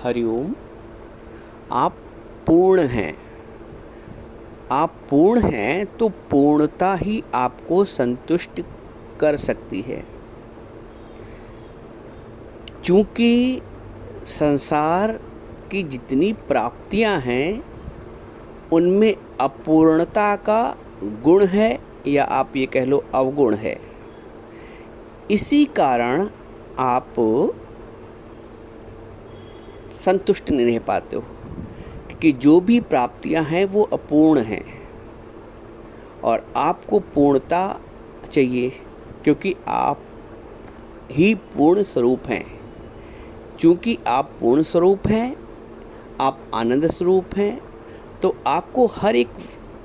हरिओम। आप पूर्ण हैं। आप पूर्ण हैं तो पूर्णता ही आपको संतुष्ट कर सकती है। क्योंकि संसार की जितनी प्राप्तियां हैं उनमें अपूर्णता का गुण है, या आप ये कह लो अवगुण है। इसी कारण आप संतुष्ट नहीं रह पाते हो, क्योंकि जो भी प्राप्तियां हैं वो अपूर्ण हैं और आपको पूर्णता चाहिए, क्योंकि आप ही पूर्ण स्वरूप हैं। क्योंकि आप पूर्ण स्वरूप हैं, आप आनंद स्वरूप हैं, तो आपको हर एक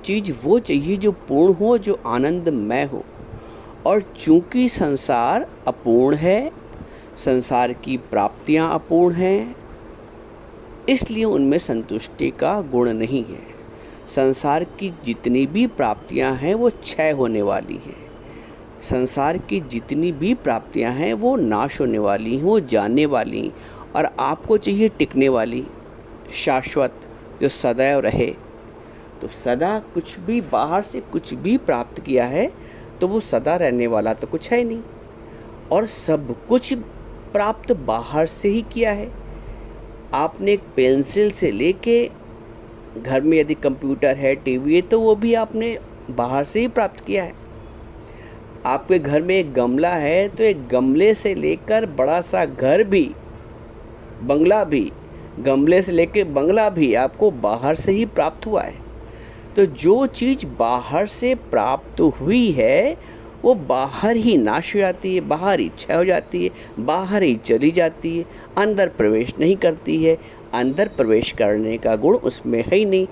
चीज़ वो चाहिए जो पूर्ण हो, जो आनंदमय हो। और चूँकि संसार अपूर्ण है, संसार की प्राप्तियां अपूर्ण हैं, इसलिए उनमें संतुष्टि का गुण नहीं है। संसार की जितनी भी प्राप्तियां हैं वो क्षय होने वाली हैं। संसार की जितनी भी प्राप्तियां हैं वो नाश होने वाली हैं, वो जाने वाली हैं। और आपको चाहिए टिकने वाली, शाश्वत, जो सदैव रहे। तो सदा कुछ भी बाहर से कुछ भी प्राप्त किया है तो वो सदा रहने वाला तो कुछ है नहीं, और सब कुछ प्राप्त बाहर से ही किया है। आपने एक पेंसिल से लेके घर में यदि कंप्यूटर है, टीवी है, तो वो भी आपने बाहर से ही प्राप्त किया है। आपके घर में एक गमला है तो एक गमले से लेकर बड़ा सा घर भी, बंगला भी, गमले से लेकर बंगला भी आपको बाहर से ही प्राप्त हुआ है। तो जो चीज़ बाहर से प्राप्त हुई है वो बाहर ही नाश हो जाती है, बाहर ही क्षय हो जाती है, बाहर ही चली जाती है, अंदर प्रवेश नहीं करती है। अंदर प्रवेश करने का गुण उसमें है ही नहीं।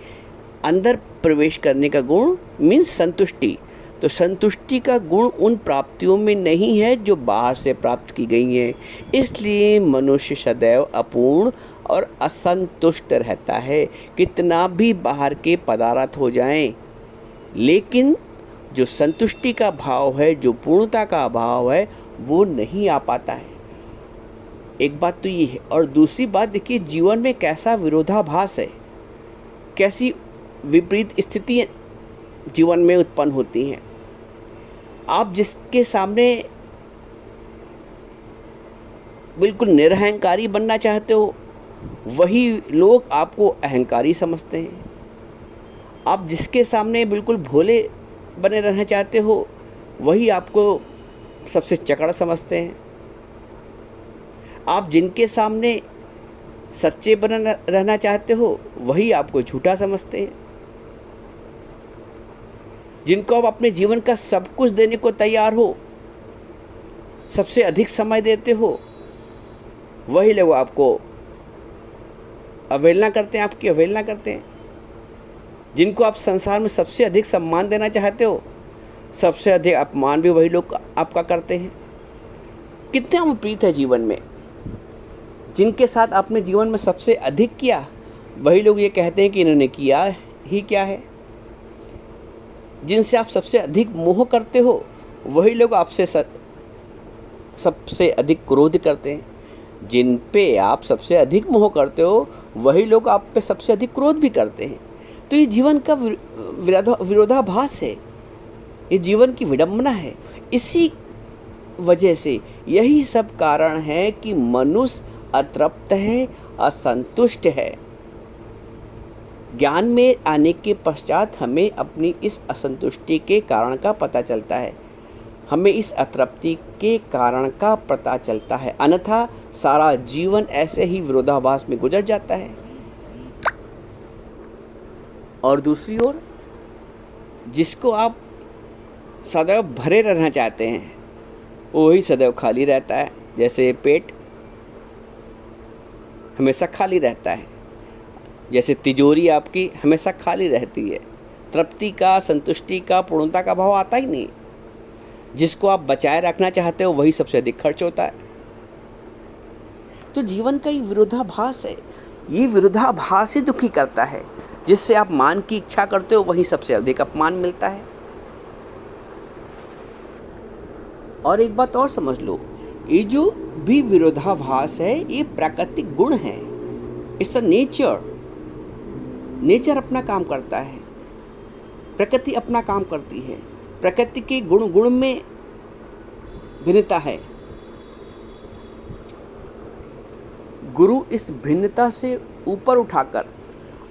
अंदर प्रवेश करने का गुण मीन्स संतुष्टि। तो संतुष्टि का गुण उन प्राप्तियों में नहीं है जो बाहर से प्राप्त की गई हैं। इसलिए मनुष्य सदैव अपूर्ण और असंतुष्ट रहता है, कितना भी बाहर के पदार्थ हो जाएं, लेकिन जो संतुष्टि का भाव है, जो पूर्णता का भाव है, वो नहीं आ पाता है। एक बात तो ये है। और दूसरी बात देखिए, जीवन में कैसा विरोधाभास है, कैसी विपरीत स्थितियाँ जीवन में उत्पन्न होती हैं। आप जिसके सामने बिल्कुल निरहंकारी बनना चाहते हो, वही लोग आपको अहंकारी समझते हैं। आप जिसके सामने बिल्कुल भोले बने रहना चाहते हो, वही आपको सबसे चकड़ समझते हैं। आप जिनके सामने सच्चे बने रहना चाहते हो, वही आपको झूठा समझते हैं। जिनको आप अपने जीवन का सब कुछ देने को तैयार हो, सबसे अधिक समय देते हो, वही लोग आपको अवहेलना करते हैं, आपकी अवहेलना करते हैं। जिनको आप संसार में सबसे अधिक सम्मान देना चाहते हो, सबसे अधिक अपमान भी वही लोग आपका करते हैं। कितना विपरीत है जीवन में। जिनके साथ आपने जीवन में सबसे अधिक किया, वही लोग ये कहते हैं कि इन्होंने किया ही क्या है। जिनसे आप सबसे अधिक मोह करते हो, वही लोग आपसे सबसे अधिक क्रोध करते हैं। जिन पे आप सबसे अधिक मोह करते हो, वही लोग आप पे सबसे अधिक क्रोध भी करते हैं। तो ये जीवन का विरोधाभास है, ये जीवन की विडंबना है। इसी वजह से यही सब कारण है कि मनुष्य अतृप्त है, असंतुष्ट है। ज्ञान में आने के पश्चात हमें अपनी इस असंतुष्टि के कारण का पता चलता है, हमें इस अतृप्ति के कारण का पता चलता है। अन्यथा सारा जीवन ऐसे ही विरोधाभास में गुजर जाता है। और दूसरी ओर, जिसको आप सदैव भरे रहना चाहते हैं, वही सदैव खाली रहता है। जैसे पेट हमेशा खाली रहता है, जैसे तिजोरी आपकी हमेशा खाली रहती है। तृप्ति का, संतुष्टि का, पूर्णता का भाव आता ही नहीं। जिसको आप बचाए रखना चाहते हो, वही सबसे अधिक खर्च होता है। तो जीवन का ये विरोधाभास है। ये विरोधाभास ही दुखी करता है। जिससे आप मान की इच्छा करते हो, वही सबसे अधिक अपमान मिलता है। और एक बात और समझ लो, ये जो भी विरोधाभास है, ये प्राकृतिक गुण है। It's a nature. नेचर अपना काम करता है, प्रकृति अपना काम करती है। प्रकृति के गुण गुण में भिन्नता है। गुरु इस भिन्नता से ऊपर उठाकर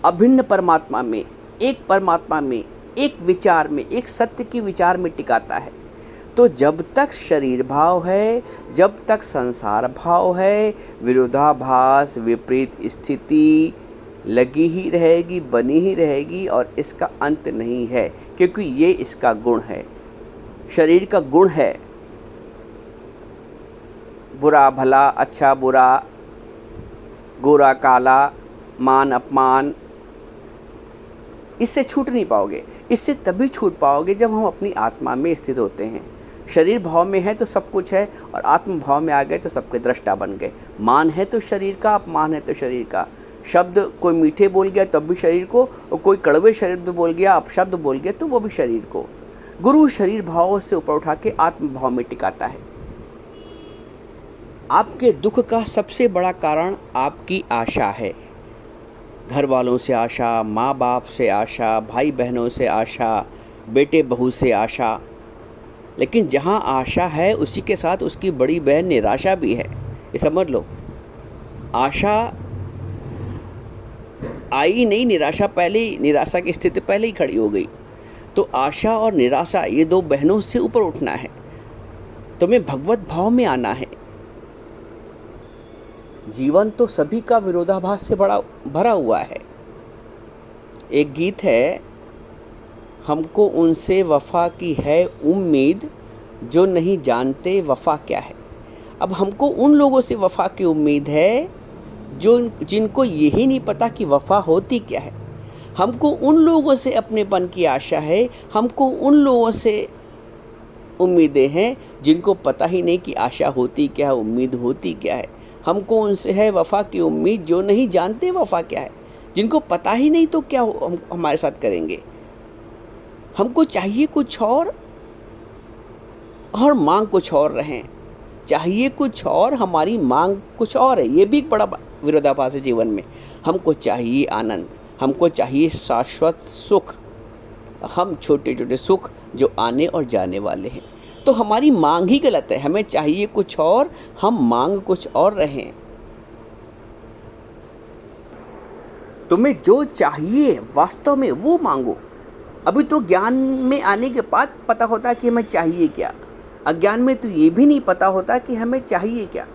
अभिन्न परमात्मा में, एक परमात्मा में, एक विचार में, एक सत्य की विचार में टिकाता है। तो जब तक शरीर भाव है, जब तक संसार भाव है, विरोधाभास, विपरीत स्थिति लगी ही रहेगी, बनी ही रहेगी और इसका अंत नहीं है, क्योंकि ये इसका गुण है। शरीर का गुण है बुरा भला, अच्छा बुरा, गोरा काला, मान अपमान। इससे छूट नहीं पाओगे। इससे तभी छूट पाओगे जब हम अपनी आत्मा में स्थित होते हैं। शरीर भाव में है तो सब कुछ है, और आत्म भाव में आ गए तो सबके दृष्टा बन गए। मान है तो शरीर का, अपमान है तो शरीर का। शब्द कोई मीठे बोल गया तब भी शरीर को, और कोई कड़वे शब्द बोल गया, अपशब्द बोल गया तो वो भी शरीर को। गुरु शरीर भाव से ऊपर उठा के आत्म भाव में टिकाता है। आपके दुख का सबसे बड़ा कारण आपकी आशा है। घर वालों से आशा, माँ बाप से आशा, भाई बहनों से आशा, बेटे बहू से आशा। लेकिन जहाँ आशा है उसी के साथ उसकी बड़ी बहन निराशा भी है। ये समझ लो। आशा आई नहीं, निराशा पहले ही, निराशा की स्थिति पहले ही खड़ी हो गई। तो आशा और निराशा, ये दो बहनों से ऊपर उठना है। तुम्हें भगवत भाव में आना है। जीवन तो सभी का विरोधाभास से बड़ा भरा हुआ है। एक गीत है, हमको उनसे वफ़ा की है उम्मीद जो नहीं जानते वफ़ा क्या है। अब हमको उन लोगों से वफ़ा की उम्मीद है जो जिनको यही नहीं पता कि वफ़ा होती क्या है। हमको उन लोगों से अपनेपन की आशा है। हमको उन लोगों से उम्मीदें हैं जिनको पता ही नहीं कि आशा होती क्या है, उम्मीद होती क्या है। हमको उनसे है वफ़ा की उम्मीद जो नहीं जानते वफ़ा क्या है। जिनको पता ही नहीं तो क्या हम हमारे साथ करेंगे। हमको चाहिए कुछ और मांग कुछ और रहें। चाहिए कुछ और, हमारी मांग कुछ और है। ये भी एक बड़ा विरोधाभास है जीवन में। हमको चाहिए आनंद, हमको चाहिए शाश्वत सुख। हम छोटे छोटे सुख जो आने और जाने वाले हैं। तो हमारी मांग ही गलत है। हमें चाहिए कुछ और, हम मांग कुछ और रहें। तुम्हें जो चाहिए वास्तव में वो मांगो। अभी तो ज्ञान में आने के बाद पता होता है कि हमें चाहिए क्या। अज्ञान में तो ये भी नहीं पता होता कि हमें चाहिए क्या।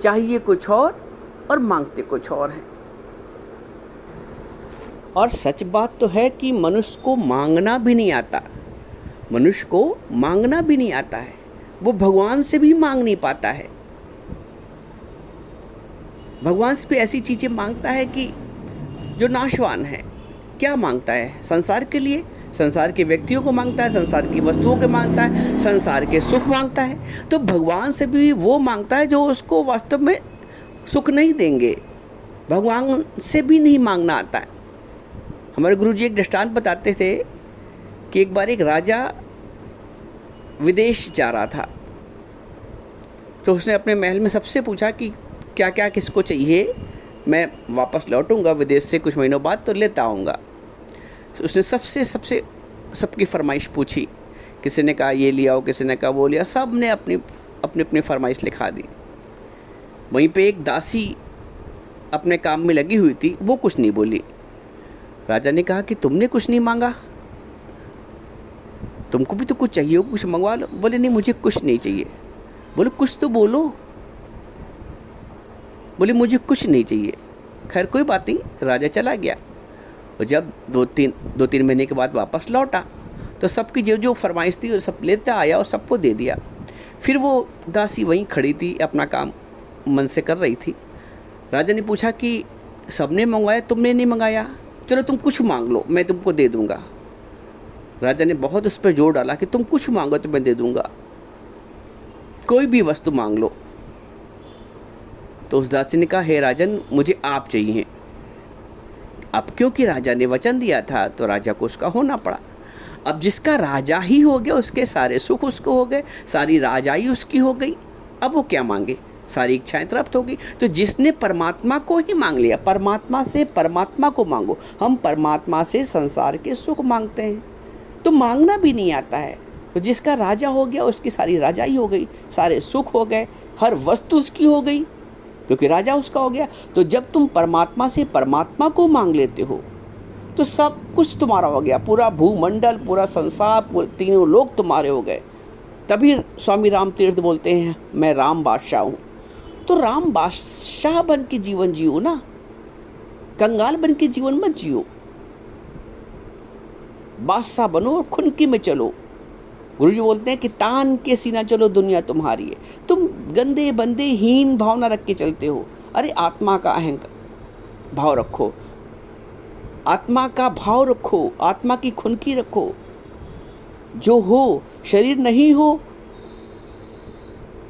चाहिए कुछ और मांगते कुछ और हैं। और सच बात तो है कि मनुष्य को मांगना भी नहीं आता। मनुष्य को मांगना भी नहीं आता है। वो भगवान से भी मांग नहीं पाता है। भगवान से भी ऐसी चीज़ें मांगता है कि जो नाशवान है। क्या मांगता है? संसार के लिए, संसार के व्यक्तियों को मांगता है, संसार की वस्तुओं को मांगता है, संसार के सुख मांगता है। तो भगवान से भी वो मांगता है जो उसको वास्तव में सुख नहीं देंगे। भगवान से भी नहीं मांगना आता है। हमारे गुरुजी एक दृष्टांत बताते थे कि एक बार एक राजा विदेश जा रहा था। तो उसने अपने महल में सबसे पूछा कि क्या क्या किसको चाहिए, मैं वापस लौटूंगा विदेश से कुछ महीनों बाद तो लेता आऊँगा। उसने सबकी फरमाइश पूछी। किसी ने कहा ये लिया हो, किसी ने कहा वो लिया। सब ने अपनी फरमाइश लिखा दी। वहीं पे एक दासी अपने काम में लगी हुई थी, वो कुछ नहीं बोली। राजा ने कहा कि तुमने कुछ नहीं मांगा, तुमको भी तो कुछ चाहिए हो, कुछ मंगवा लो। बोले नहीं, मुझे कुछ नहीं चाहिए। बोले कुछ तो बोलो। बोले मुझे कुछ नहीं चाहिए। खैर कोई बात नहीं, राजा चला गया। और जब दो तीन महीने के बाद वापस लौटा तो सबकी जो फरमाइश थी वो सब लेता आया और सबको दे दिया। फिर वो दासी वहीं खड़ी थी, अपना काम मन से कर रही थी। राजा ने पूछा कि सबने मंगवाया, तुमने नहीं मंगाया, चलो तुम कुछ मांग लो, मैं तुमको दे दूँगा। राजा ने बहुत उस पर जोर डाला कि तुम कुछ मांगो तो मैं दे दूँगा, कोई भी वस्तु मांग लो। तो उस दासी ने कहा, हे राजन, मुझे आप चाहिए। अब क्योंकि राजा ने वचन दिया था तो राजा को उसका होना पड़ा। अब जिसका राजा ही हो गया, उसके सारे सुख उसको हो गए, सारी राजाई उसकी हो गई। अब वो क्या मांगे? सारी इच्छाएं तृप्त होगी। तो जिसने परमात्मा को ही मांग लिया, परमात्मा से परमात्मा को मांगो। हम परमात्मा से संसार के सुख मांगते हैं, तो मांगना भी नहीं आता है। तो जिसका राजा हो गया उसकी सारी राजाई हो गई, सारे सुख हो गए, हर वस्तु उसकी हो गई, क्योंकि राजा उसका हो गया। तो जब तुम परमात्मा से परमात्मा को मांग लेते हो तो सब कुछ तुम्हारा हो गया, पूरा भूमंडल, पूरा संसार, पूरे तीनों लोग तुम्हारे हो गए। तभी स्वामी राम तीर्थ बोलते हैं मैं राम बादशाह हूँ। तो राम बादशाह बन के जीवन जियो ना, कंगाल बन के जीवन मत जियो। बादशाह बनो, खुनकी में चलो। गुरु जी बोलते हैं कि तान के सीना चलो, दुनिया तुम्हारी है। तुम गंदे बंदे हीन भावना रख के चलते हो। अरे आत्मा का अहंकार भाव रखो, आत्मा का भाव रखो, आत्मा की खुनकी रखो। जो हो, शरीर नहीं हो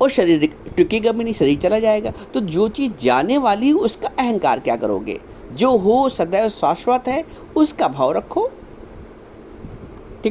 और शरीर टिकेगा भी नहीं, शरीर चला जाएगा। तो जो चीज़ जाने वाली उसका अहंकार क्या करोगे? जो हो सदैव शाश्वत है उसका भाव रखो।